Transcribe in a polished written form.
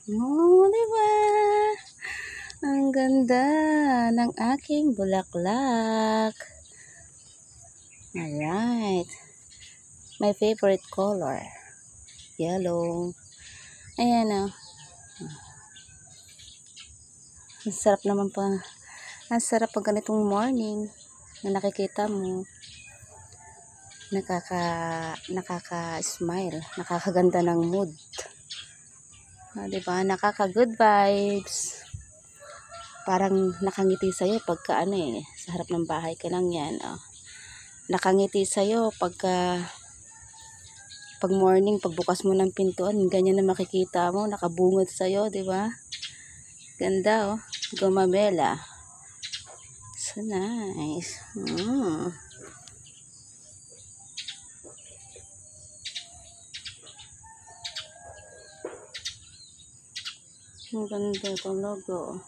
Oh, di ba? Ang ganda ng aking bulaklak. Alright. My favorite color. Yellow. Ayan o. Ang sarap naman pa. Ang sarap pag ganitong morning na nakikita mo. Nakaka-smile. Nakakaganda ng mood. Diba? Nakaka-good vibes. Parang nakangiti sa'yo pagka sa harap ng bahay ka lang yan. Nakangiti sa'yo pagka pag morning, pagbukas mo ng pintuan, ganyan na makikita mo, nakabungad sa'yo, diba? Ganda gumamela. So nice. Ang ganda talaga.